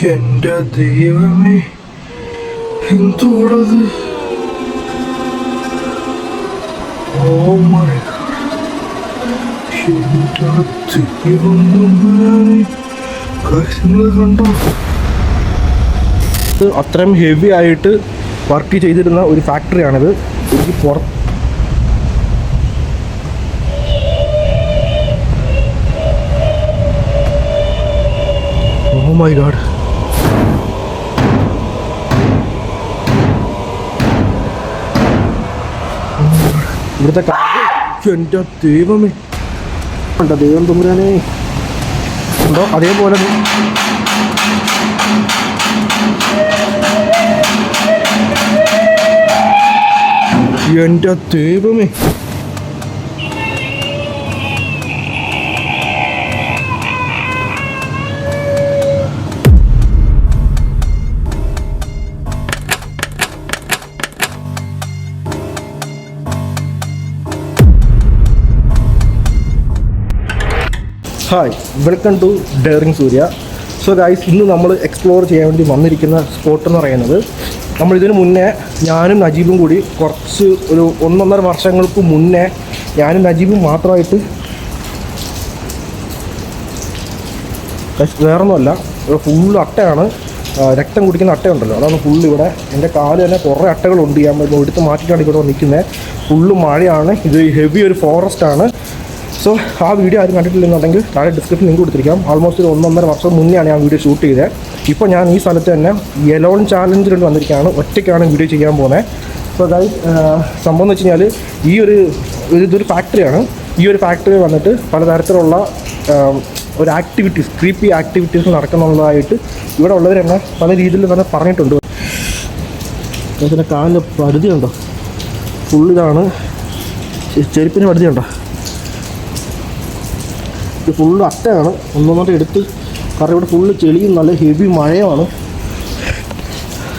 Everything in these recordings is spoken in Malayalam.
എന്റെ ദൈവമേ, എന്തോടത്? ഓ മൈ ഗോഡ്, കണ്ടോ? അത്രയും ഹെവി ആയിട്ട് വർക്ക് ചെയ്തിരുന്ന ഒരു ഫാക്ടറിയാണിത്. എനിക്ക് പുറത്ത് ഓ മൈ ഗോഡ്, ഇവിടുത്തെ എൻ്റെ ദൈവമേ, ഉണ്ടോ ദൈവം തമ്പുരാനേ ഉണ്ടോ? അതേപോലെ എൻ്റെ ദൈവമേ, hi, welcome to daring Surya. So guys, ഇന്ന് നമ്മൾ എക്സ്പ്ലോർ ചെയ്യാൻ വേണ്ടി വന്നിരിക്കുന്ന സ്പോട്ട് എന്ന് പറയുന്നത്, നമ്മളിതിന് മുന്നേ ഞാനും നജീബും കൂടി കുറച്ച് ഒരു 1.5 വർഷങ്ങൾക്ക് മുന്നേ ഞാനും നജീബും മാത്രമായിട്ട്, വേറൊന്നുമല്ല, ഫുള്ള് അട്ടയാണ്, രക്തം കുടിക്കുന്ന അട്ടയുണ്ടല്ലോ, അതാണ് ഫുള്ള്. ഇവിടെ എൻ്റെ കാല് തന്നെ കുറേ അട്ടകളുണ്ട്. ഞാൻ എടുത്ത് മാറ്റിയിട്ടാണ് ഇവിടെ നിൽക്കുന്നത്. ഫുള്ള് മഴയാണ്, ഇത് ഹെവി ഒരു ഫോറസ്റ്റാണ്. സോ ആ വീഡിയോ ആരും കണ്ടിട്ടില്ലെന്നുണ്ടെങ്കിൽ താഴെ ഡിസ്ക്രിപ്ഷൻ ലിങ്ക് കൊടുത്തിരിക്കാം. ആൾമോസ്റ്റ് ഒരു 1.5 വർഷം മുന്നെയാണ് ഞാൻ വീഡിയോ ഷൂട്ട് ചെയ്തത്. ഇപ്പോൾ ഞാൻ ഈ സ്ഥലത്ത് തന്നെ എലോൺ ചാലഞ്ചിലുണ്ട് വന്നിരിക്കുകയാണ്. ഒറ്റയ്ക്കാണ് വീഡിയോ ചെയ്യാൻ പോകുന്നത്. സോ ഗൈസ്, സംഭവം എന്ന് വെച്ച് കഴിഞ്ഞാൽ ഇതൊരു ഫാക്ടറിയാണ്. ഈ ഒരു ഫാക്ടറി വന്നിട്ട് പലതരത്തിലുള്ള ഒരു ആക്ടിവിറ്റീസ്, ക്രീപ്പി ആക്ടിവിറ്റീസ് നടക്കുന്നുള്ളതായിട്ട് ഇവിടെ ഉള്ളവർ തന്നെ പല രീതിയിൽ തന്നെ പറഞ്ഞിട്ടുണ്ട്. അതിൻ്റെ കാലിൻ്റെ പരിധിയുണ്ടോ? ഫുള്ളിതാണ്, ചെരുപ്പിന് പരിധിയുണ്ടോ? ഇത് ഫുള്ള് അട്ടയാണ്. ഒന്നൊന്നോട്ട് എടുത്ത്, കാരണം ഇവിടെ ഫുള്ള് ചെളിയും നല്ല ഹെവി മഴയുമാണ്.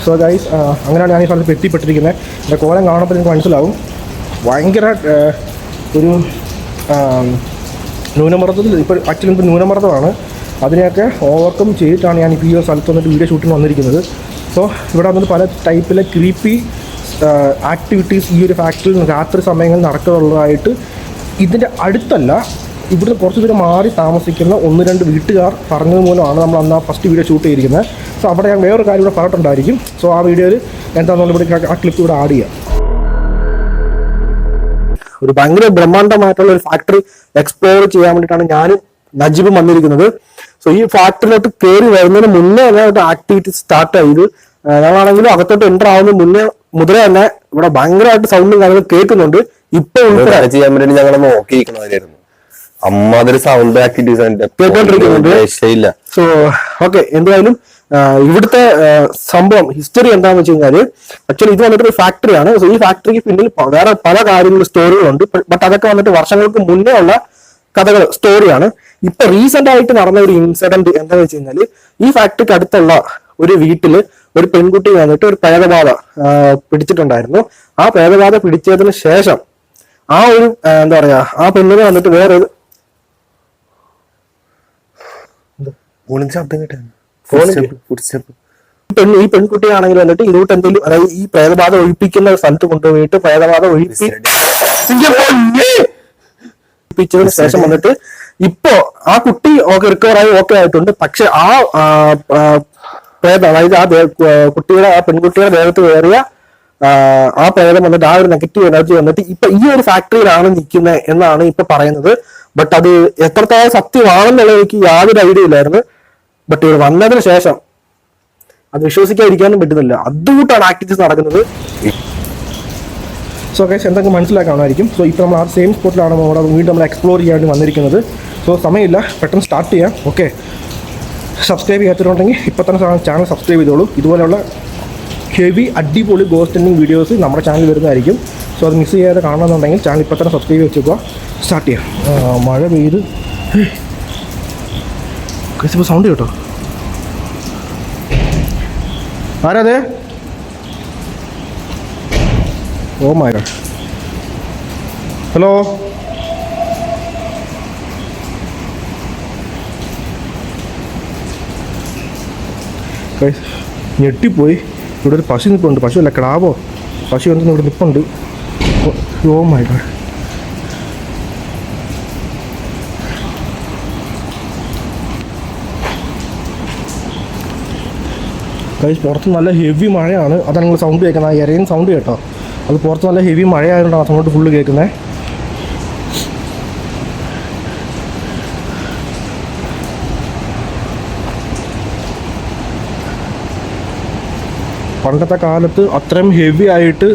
സോ ഗൈസ്, അങ്ങനെയാണ് ഞാൻ ഈ സ്ഥലത്ത് എത്തിപ്പെട്ടിരിക്കുന്നത്. എൻ്റെ കോലം കാണുമ്പോൾ എനിക്ക് മനസ്സിലാവും. ഭയങ്കര ഒരു ന്യൂനമർദ്ദത്തിൽ, ഇപ്പോൾ ആക്ച്വലി ഇപ്പോൾ ന്യൂനമർദ്ദമാണ്. അതിനെയൊക്കെ ഓവർകം ചെയ്തിട്ടാണ് ഞാൻ ഇപ്പോൾ ഈ സ്ഥലത്ത് വന്നിട്ട് വീഡിയോ ഷൂട്ടിന് വന്നിരിക്കുന്നത്. സോ ഇവിടെ വന്നിട്ട് പല ടൈപ്പിലെ ക്രീപ്പി ആക്ടിവിറ്റീസ് ഈ ഒരു ഫാക്ടറിയിൽ രാത്രി സമയങ്ങളിൽ നടക്കുന്നുള്ളതായിട്ട് ഇതിൻ്റെ അടുത്തല്ല, ഇവിടുന്ന് കുറച്ച് ദൂരം മാറി താമസിക്കുന്ന 1-2 വീട്ടുകാർ പറഞ്ഞത് മൂലമാണ് നമ്മൾ അന്ന് ആ ഫസ്റ്റ് വീഡിയോ ഷൂട്ട് ചെയ്തിരിക്കുന്നത്. സോ അവിടെ ഞാൻ വേറൊരു കാര്യം ഇവിടെ പറഞ്ഞിട്ടുണ്ടായിരിക്കും. സോ ആ വീഡിയോയിൽ എന്താണെന്നുള്ള ഇവിടെ ആ ക്ലിപ്പ് ഇവിടെ ആഡ് ചെയ്യാം. ഒരു ഭയങ്കര ബ്രഹ്മാണ്ഡമായിട്ടുള്ള ഒരു ഫാക്ടറി എക്സ്പ്ലോർ ചെയ്യാൻ വേണ്ടിയിട്ടാണ് ഞാനും നജീബും വന്നിരിക്കുന്നത്. സോ ഈ ഫാക്ടറിയിലോട്ട് കയറി വരുന്നതിന് മുന്നേ തന്നെ ആക്ടിവിറ്റീസ് സ്റ്റാർട്ട് ചെയ്ത്, ഞങ്ങളാണെങ്കിലും അകത്തോട്ട് എൻ്റർ ആവുന്ന മുതലേ തന്നെ ഇവിടെ ഭയങ്കരമായിട്ട് സൗണ്ടും കാര്യങ്ങളും കേൾക്കുന്നുണ്ട്. ഇപ്പൊ ചെയ്യാൻ വേണ്ടി ഞങ്ങൾ നോക്കിയിരിക്കുന്നതായിരുന്നു. അമ്മാതിരി സൗണ്ട് ആക്ടിവിറ്റീസ് കേട്ടോണ്ടിരിക്കുന്നുണ്ട്. സോ ഓക്കെ, എന്തായാലും ഇവിടുത്തെ സംഭവം ഹിസ്റ്ററി എന്താണെന്ന് വെച്ച് കഴിഞ്ഞാല്, ആക്ച്വലി ഇത് വന്നിട്ട് ഒരു ഫാക്ടറിയാണ്. സോ ഈ ഫാക്ടറിക്ക് പിന്നിൽ വേറെ പല കാര്യങ്ങളും സ്റ്റോറികളുണ്ട്. ബട്ട് അതൊക്കെ വന്നിട്ട് വർഷങ്ങൾക്ക് മുന്നേ ഉള്ള കഥകൾ, സ്റ്റോറിയാണ്. ഇപ്പൊ റീസെന്റ് ആയിട്ട് നടന്ന ഒരു ഇൻസിഡന്റ് എന്താണെന്ന് വെച്ച് കഴിഞ്ഞാല്, ഈ ഫാക്ടറിക്ക് അടുത്തുള്ള ഒരു വീട്ടില് ഒരു പെൺകുട്ടി വന്നിട്ട് ഒരു പ്രേതബാധ പിടിച്ചിട്ടുണ്ടായിരുന്നു. ആ പ്രേതബാധ പിടിച്ചതിന് ശേഷം ആ ഒരു എന്താ പറയാ, ആ പെണ്ണിന് വന്നിട്ട് വേറെ ഈ പെൺകുട്ടിയാണെങ്കിൽ വന്നിട്ട് ഇതുകൊണ്ട് എന്തെങ്കിലും, അതായത് ഈ പ്രേതബാധ ഒഴിപ്പിക്കുന്ന സ്ഥലത്ത് കൊണ്ടുപോയിട്ട് പ്രേതബാധ ഒഴിപ്പിച്ചതിന് ശേഷം വന്നിട്ട് ഇപ്പോ ആ കുട്ടി റിക്കവറായി ഓക്കെ ആയിട്ടുണ്ട്. പക്ഷെ ആ പ്രേതം, അതായത് ആ കുട്ടിയുടെ, ആ പെൺകുട്ടിയുടെ ദേഹത്ത് കയറിയ ആ പ്രേതം വന്നിട്ട് ആ ഒരു നെഗറ്റീവ് എനർജി വന്നിട്ട് ഇപ്പൊ ഈ ഒരു ഫാക്ടറിയിലാണ് നിൽക്കുന്നത് എന്നാണ് ഇപ്പൊ പറയുന്നത്. ബട്ട് അത് എത്രത്തോളം സത്യമാണെന്നുള്ളത് എനിക്ക് യാതൊരു ഐഡിയ ഇല്ലായിരുന്നു. ബട്ട് ഇവിടെ വന്നതിന് ശേഷം അത് വിശ്വസിക്കാതിരിക്കാനും പറ്റുന്നില്ല. അതുകൂട്ടാണ് ആക്ടിവിറ്റീസ് നടക്കുന്നത്. സോ ഗൈസ്, എന്തൊക്കെ മനസ്സിലാക്കാമായിരിക്കും. സോ ഇപ്പോൾ നമ്മൾ ആ സെയിം സ്പോട്ടിലാണ് വീണ്ടും നമ്മൾ എക്സ്പ്ലോർ ചെയ്യാൻ വേണ്ടി വന്നിരിക്കുന്നത്. സോ സമയമില്ല, പെട്ടെന്ന് സ്റ്റാർട്ട് ചെയ്യാം. ഓക്കെ, സബ്സ്ക്രൈബ് ചെയ്യാത്തിട്ടുണ്ടെങ്കിൽ ഇപ്പം തന്നെ ചാനൽ സബ്സ്ക്രൈബ് ചെയ്തോളൂ. ഇതുപോലെയുള്ള ഹെവി അടിപൊളി ഗോസ്റ്റ് ഹണ്ടിങ് വീഡിയോസ് നമ്മുടെ ചാനൽ വരുന്നതായിരിക്കും. സോ അത് മിസ് ചെയ്യാതെ കാണണമെന്നുണ്ടെങ്കിൽ ചാനൽ ഇപ്പം തന്നെ സബ്സ്ക്രൈബ് വെച്ചേക്കുക. സ്റ്റാർട്ട് ചെയ്യാം. മഴ പെയ്ത് ഇപ്പോൾ സൗണ്ട് കേട്ടോ. ആരാതെ? Oh my god. Hello, guys ഞെട്ടിപ്പോയി. ഇവിടെ ഒരു പശു നിൽപ്പുണ്ട്. പശു അല്ല, കിടാവോ പശു എന്തെന്ന് ഇവിടെ നിൽപ്പുണ്ട്. ഓ മൈ ഗോഡ്. ഗൈസ് പുറത്ത് നല്ല ഹെവി മഴയാണ്. അതാണ് നിങ്ങൾ സൗണ്ട് കേൾക്കുന്നത്. ആ ഇരയും സൗണ്ട് കേട്ടോ. അത് പുറത്ത് നല്ല ഹെവി മഴയായതുകൊണ്ടാണ് ആ സൗണ്ട് ഫുള്ള് കേൾക്കുന്നത്. പണ്ടത്തെ കാലത്ത് അത്രയും ഹെവി ആയിട്ട്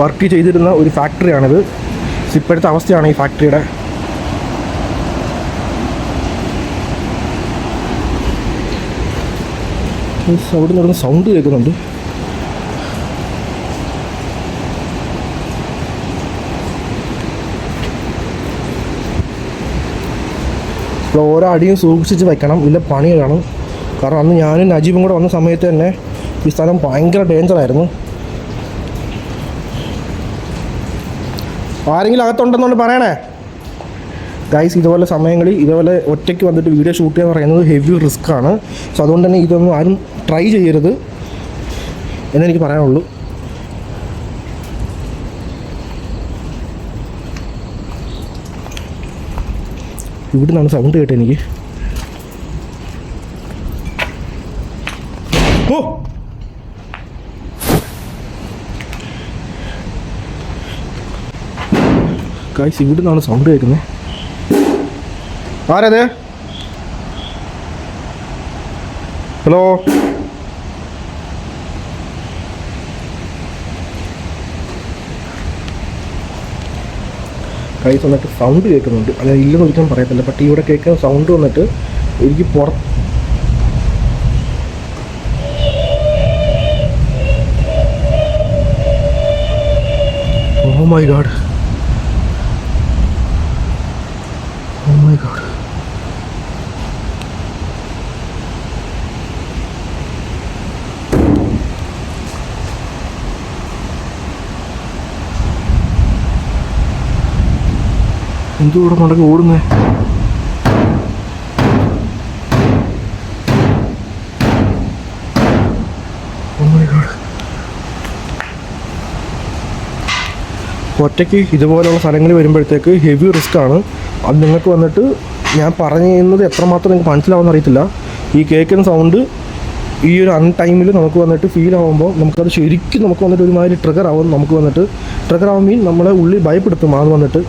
വർക്ക് ചെയ്തിരുന്ന ഒരു ഫാക്ടറിയാണിത്. ഇപ്പോഴത്തെ അവസ്ഥയാണ് ഈ ഫാക്ടറിയുടെ. അവിടെ നിന്ന് സൗണ്ട് കേൾക്കുന്നുണ്ട്. ഇപ്പോൾ ഓരോ അടിയും സൂക്ഷിച്ച് വയ്ക്കണം, ഇല്ല പണി കാണും. കാരണം അന്ന് ഞാനും നജീബും കൂടെ വന്ന സമയത്ത് തന്നെ ഈ സ്ഥലം ഭയങ്കര ഡേഞ്ചറായിരുന്നു. ആരെങ്കിലും അകത്തുണ്ടെന്നുകൊണ്ട് പറയണേ ഗൈസ്. ഇതുപോലെ സമയങ്ങളിൽ ഇതുപോലെ ഒറ്റയ്ക്ക് വന്നിട്ട് വീഡിയോ ഷൂട്ട് ചെയ്യാൻ പറയുന്നത് ഹെവി റിസ്ക് ആണ്. സോ അതുകൊണ്ട് തന്നെ ഇതൊന്നും ആരും ട്രൈ ചെയ്യരുത് എന്നെനിക്ക് പറയാനുള്ളൂ. ഇവിടെ നിന്നാണ് സൗണ്ട് കേട്ടോ എനിക്ക്. ഓ ഗൈസ് ഇവിടെ നിന്നാണ് സൗണ്ട് കേൾക്കുന്നത്. ആരത്? ഹലോ ഗൈസ് വന്നിട്ട് സൗണ്ട് കേൾക്കുന്നുണ്ട്. അത് ഇല്ലെന്ന് ഒരിക്കലും പറയത്തില്ല. ബട്ട് ഇവിടെ കേൾക്കുന്ന സൗണ്ട് വന്നിട്ട് എനിക്ക് പുറത്ത് oh my god. Oh my god. എന്തോ ഇവിടെ നടക്ക് ഓടുന്നേ. ഒറ്റയ്ക്ക് ഇതുപോലെയുള്ള സ്ഥലങ്ങളിൽ വരുമ്പോഴത്തേക്ക് ഹെവി റിസ്ക് ആണ്. അത് നിങ്ങൾക്ക് വന്നിട്ട് ഞാൻ പറഞ്ഞു ചെയ്യുന്നത് എത്രമാത്രം നിങ്ങൾക്ക് മനസ്സിലാവുമെന്ന് അറിയത്തില്ല. ഈ കേൾക്കുന്ന സൗണ്ട് ഈ ഒരു അൺടൈമിൽ നമുക്ക് വന്നിട്ട് ഫീൽ ആകുമ്പോൾ നമുക്കത് ശരിക്കും നമുക്ക് വന്നിട്ട് ഒരുമാതിരി ട്രിഗർ ആവും. നമുക്ക് വന്നിട്ട് ട്രിഗർ ആവും മീൻ നമ്മളെ ഉള്ളിൽ ഭയപ്പെടുത്തും. അത് വന്നിട്ട്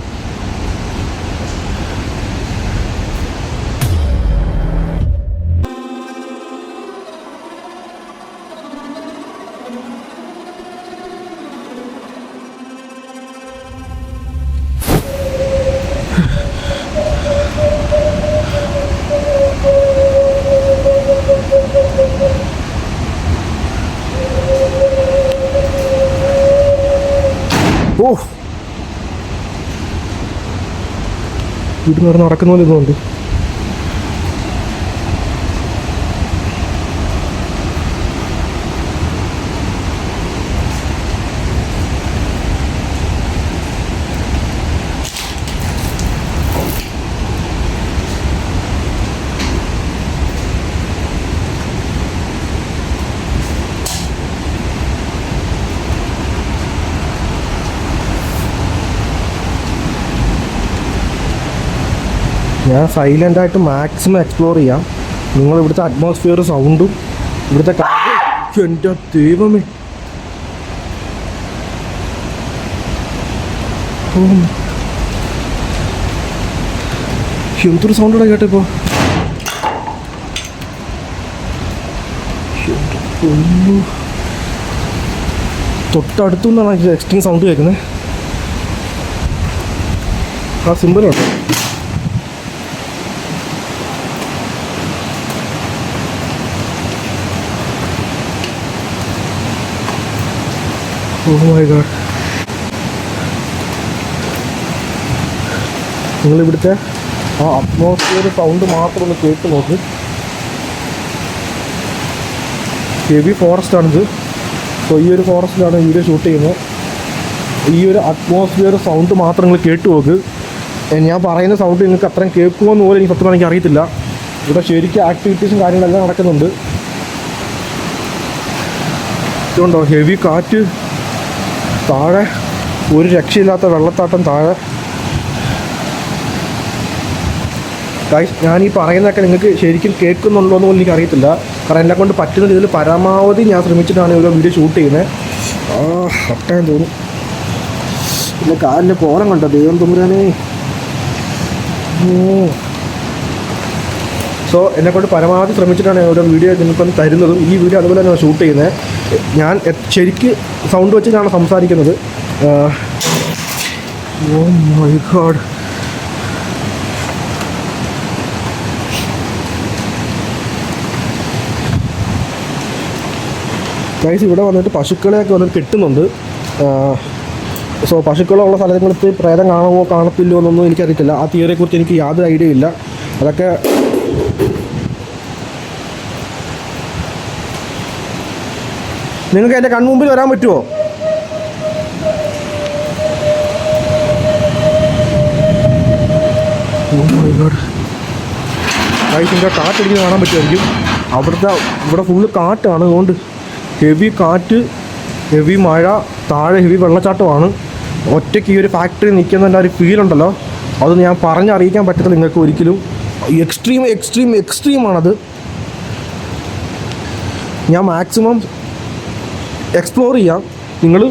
ഓ വീട്ടിൽ നിന്ന് നടക്കുന്ന പോലെ ഇതുകൊണ്ട്. ഞാൻ സൈലൻ്റായിട്ട് മാക്സിമം എക്സ്പ്ലോർ ചെയ്യാം. നിങ്ങൾ ഇവിടുത്തെ അറ്റ്മോസ്ഫിയർ സൗണ്ടും ഇവിടുത്തെ കാര്യം എൻ്റെ ദൈവമേ. എന്തൊരു സൗണ്ടാണ് കേട്ടിപ്പോൾ. തൊട്ടടുത്തു നിന്നാണ് എക്സ്ട്രീം സൗണ്ട് കേൾക്കുന്നത്. ആ സിമ്പിളുണ്ട്. ഓ മൈ ഗോഡ്. നിങ്ങളിവിടുത്തെ ആ അറ്റ്മോസ്ഫിയർ സൗണ്ട് മാത്രം ഒന്ന് കേട്ട് നോക്ക്. ഹെവി ഫോറസ്റ്റാണിത്. സോ ഈ ഒരു ഫോറസ്റ്റിലാണ് വീഡിയോ ഷൂട്ട് ചെയ്യുന്നത്. ഈ ഒരു അറ്റ്മോസ്ഫിയർ സൗണ്ട് മാത്രം നിങ്ങൾ കേട്ട് നോക്ക്. ഞാൻ പറയുന്ന സൗണ്ട് നിങ്ങൾക്ക് അത്രയും കേൾക്കുമെന്ന് പോലും എനിക്ക് സത്യം എനിക്ക് അറിയത്തില്ല. ഇവിടെ ശരിക്കും ആക്ടിവിറ്റീസും കാര്യങ്ങളെല്ലാം നടക്കുന്നുണ്ട്. ഇതുകൊണ്ടോ ഹെവി കാറ്റ്, താഴെ ഒരു രക്ഷയില്ലാത്ത വെള്ളത്താട്ടം താഴെ. ഗൈസ്, ഞാൻ ഈ പറയുന്നതൊക്കെ നിങ്ങൾക്ക് ശരിക്കും കേൾക്കുന്നുണ്ടോ എന്ന് പോലും എനിക്ക് അറിയത്തില്ല. കാരണം എന്നെ കൊണ്ട് പറ്റുന്ന രീതിയിൽ പരമാവധി ഞാൻ ശ്രമിച്ചിട്ടാണ് ഓരോ വീഡിയോ ഷൂട്ട് ചെയ്യുന്നത്. ഒട്ടയം തോന്നും. പിന്നെ കാലിൻ്റെ കോലം കണ്ടോ ദൈവം തമ്പുരാനേ. സോ എന്നെക്കൊണ്ട് പരമാവധി ശ്രമിച്ചിട്ടാണ് ഓരോ വീഡിയോ നിങ്ങൾക്കൊന്ന് തരുന്നതും. ഈ വീഡിയോ അതുപോലെ തന്നെ ഷൂട്ട് ചെയ്യുന്നത്. ഞാൻ ശരിക്ക് സൗണ്ട് വെച്ചിട്ടാണ് സംസാരിക്കുന്നത്. ഓ മൈ ഗോഡ്. ഗൈസ്, ഇവിടെ വന്നിട്ട് പശുക്കളെയൊക്കെ വന്നിട്ട് കെട്ടുന്നുണ്ട്. സോ പശുക്കളുള്ള സ്ഥലങ്ങൾക്ക് പ്രേതം കാണുമോ കാണത്തില്ലോ എന്നൊന്നും എനിക്കറിയത്തില്ല. ആ തിയറിയെക്കുറിച്ച് എനിക്ക് യാതൊരു ഐഡിയ ഇല്ല. അതൊക്കെ നിങ്ങൾക്ക് എൻ്റെ കൺമുമ്പിൽ വരാൻ പറ്റുമോ? ഗൈസ്, കാറ്റടിക്കുന്നത് കാണാൻ പറ്റുമായിരിക്കും. ഇവിടെ ഫുള്ള് കാറ്റാണ്. അതുകൊണ്ട് ഹെവി കാറ്റ്, ഹെവി മഴ, താഴെ ഹെവി വെള്ളച്ചാട്ടമാണ്. ഒറ്റയ്ക്ക് ഈ ഒരു ഫാക്ടറി നിൽക്കുന്നതിൻ്റെ ഒരു ഫീലുണ്ടല്ലോ, അത് ഞാൻ പറഞ്ഞറിയിക്കാൻ പറ്റത്തില്ല നിങ്ങൾക്ക് ഒരിക്കലും. എക്സ്ട്രീമാണത്. ഞാൻ മാക്സിമം എക്സ്പ്ലോർ ചെയ്യാം. നിങ്ങൾ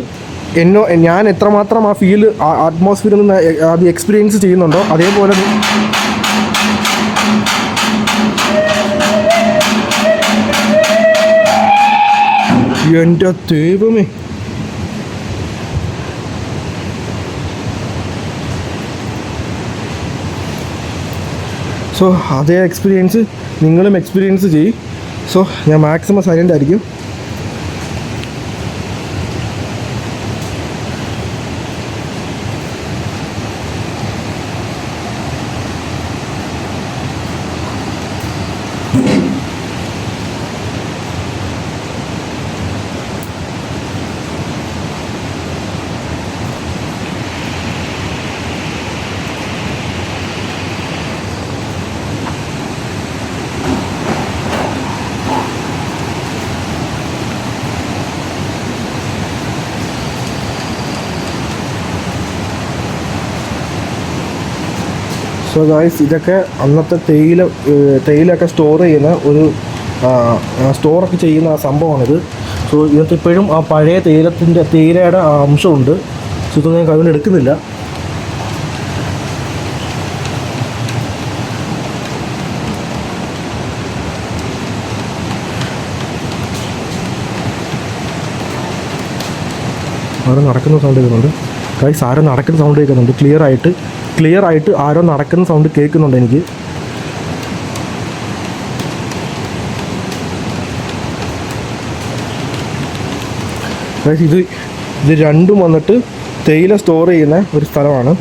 ഞാൻ എത്രമാത്രം ആ ഫീൽ, അറ്റ്മോസ്ഫിയറിൽ നിന്ന് അത് എക്സ്പീരിയൻസ് ചെയ്യുന്നുണ്ടോ അതേപോലെ എൻ്റെ ദൈവമേ. സോ അതേ എക്സ്പീരിയൻസ് നിങ്ങളും എക്സ്പീരിയൻസ് ചെയ്യും. സോ ഞാൻ മാക്സിമം സൈലൻ്റ് ആയിരിക്കും. സോ ഗായ്സ്, ഇതൊക്കെ അന്നത്തെ തേയിലൊക്കെ സ്റ്റോർ ചെയ്യുന്ന ഒരു സ്റ്റോറൊക്കെ ചെയ്യുന്ന ആ സംഭവമാണിത്. സോ ഇതിനകത്ത് ഇപ്പോഴും ആ പഴയ തേയിലയുടെ അംശമുണ്ട്. സോ ഇതൊന്നും ഞാൻ കൈകൊണ്ട് എടുക്കുന്നില്ല. ആരോ നടക്കുന്ന സൗണ്ട് കേൾക്കുന്നുണ്ട് ഗൈസ്. ആരോ നടക്കുന്ന സൗണ്ട് കേൾക്കുന്നുണ്ട്. ക്ലിയർ ആയിട്ട് ആരോ നടക്കുന്ന സൗണ്ട് കേൾക്കുന്നുണ്ട് എനിക്ക്. ഗൈസ്, ഇത് രണ്ടും വന്നിട്ട് തേയില സ്റ്റോർ ചെയ്യുന്ന ഒരു സ്ഥലമാണ്.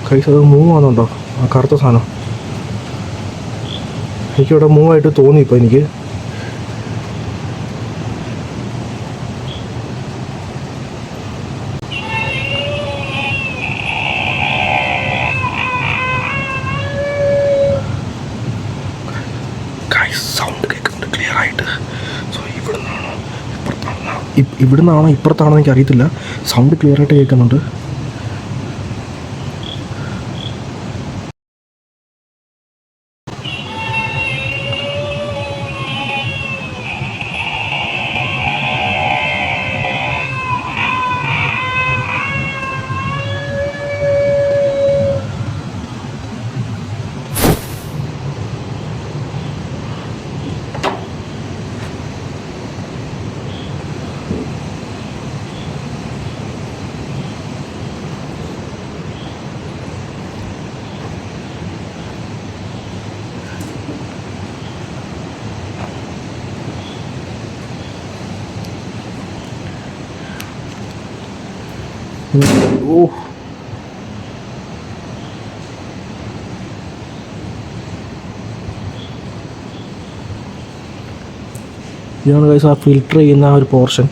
ഗൈസ്, അത് മൂവ് ആകുന്നുണ്ടോ ആ കറുത്ത സാധനം? എനിക്കിവിടെ മൂവായിട്ട് തോന്നി ഇപ്പോൾ എനിക്ക്. സൗണ്ട് കേൾക്കുന്നുണ്ട് ക്ലിയർ ആയിട്ട്. സോ ഇവിടുന്നാണോ ഇപ്പുറത്താണോ എനിക്ക് അറിയത്തില്ല. സൗണ്ട് ക്ലിയർ ആയിട്ട് കേൾക്കുന്നുണ്ട്. ഓ, ഇതാണ് ഗൈസ് ആ ഫിൽട്ടർ ചെയ്യുന്ന ആ ഒരു പോർഷൻ.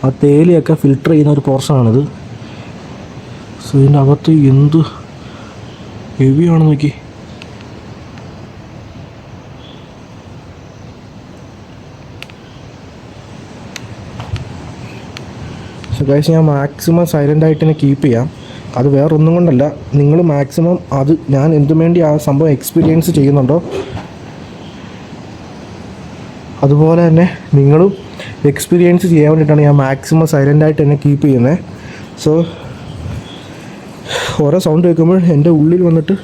ആ തേയിലയൊക്കെ ഫിൽട്ടർ ചെയ്യുന്ന ഒരു പോർഷനാണിത്. സോ ഇതിൻ്റെ അകത്ത് എന്ത് ഹെവിയാണെന്ന് നോക്കി. സോ ഗൈസ് ഞാൻ മാക്സിമം സൈലൻ്റായിട്ട് തന്നെ കീപ്പ് ചെയ്യാം. അത് വേറെ ഒന്നും കൊണ്ടല്ല, നിങ്ങൾ മാക്സിമം അത് ഞാൻ എന്തു വേണ്ടി ആ സംഭവം എക്സ്പീരിയൻസ് ചെയ്യുന്നുണ്ടോ അതുപോലെ തന്നെ നിങ്ങളും എക്സ്പീരിയൻസ് ചെയ്യാൻ വേണ്ടിയിട്ടാണ് ഞാൻ മാക്സിമം സൈലൻ്റായിട്ട് തന്നെ കീപ്പ് ചെയ്യുന്നത്. സോ ഓരോ സൗണ്ട് കേൾക്കുമ്പോൾ എൻ്റെ ഉള്ളിൽ വന്നിട്ട്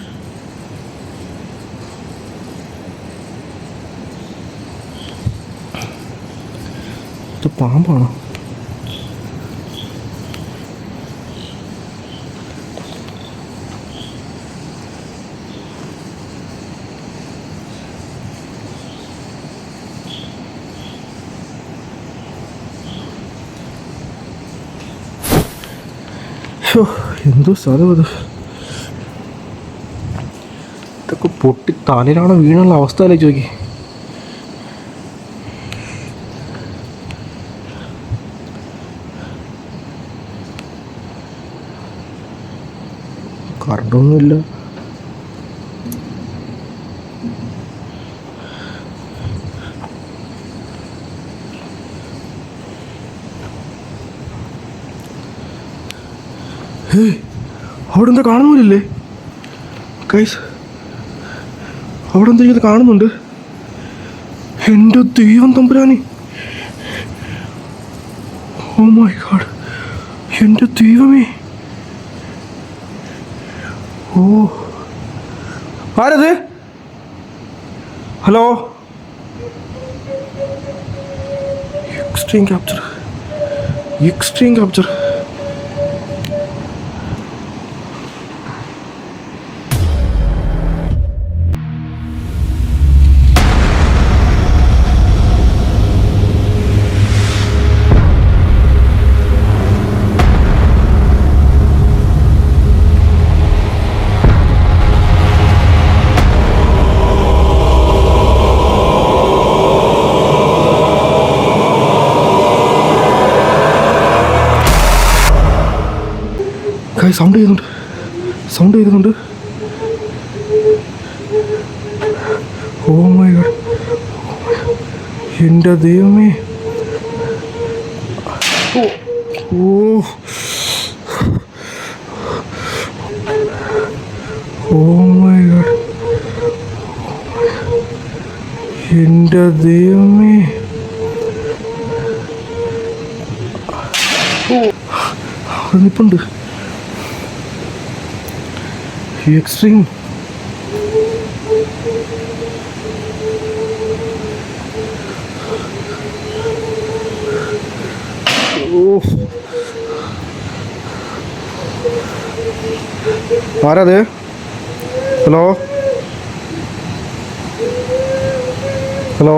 ഇത് പാമ്പാണോ? എന്തോ സ്ഥലം അത്. ഇതൊക്കെ പൊട്ടി തലയിലാണ് വീണുള്ള അവസ്ഥയിലേക്ക് നോക്കി. കറണ്ടൊന്നുമില്ല. അവിടെ എന്താ കാണുന്നില്ലേ ഗൈസ്? അവിടെ എന്താ ഇത് കാണുന്നുണ്ട്? എൻ്റെ ദൈവം തമ്പുരാനെ, ഓ മൈ ഗോഡ്, എൻ്റെ ദൈവമേ. ഓ, ആരത്? Hello, extreme capture, extreme capture. Sound ചെയ്യുന്നുണ്ട്, സൗണ്ട് ചെയ്യുന്നുണ്ട്. ഓ മൈ ഗോഡ്, എൻ്റെ ദൈവമേ. ഓ, ഓ മൈ ഗോഡ്, എൻ്റെ ദൈവമേ. അവിടെ നിൽപ്പുണ്ട് എക്സ്ട്രീം. ഓ, ആരത്? Hello, hello.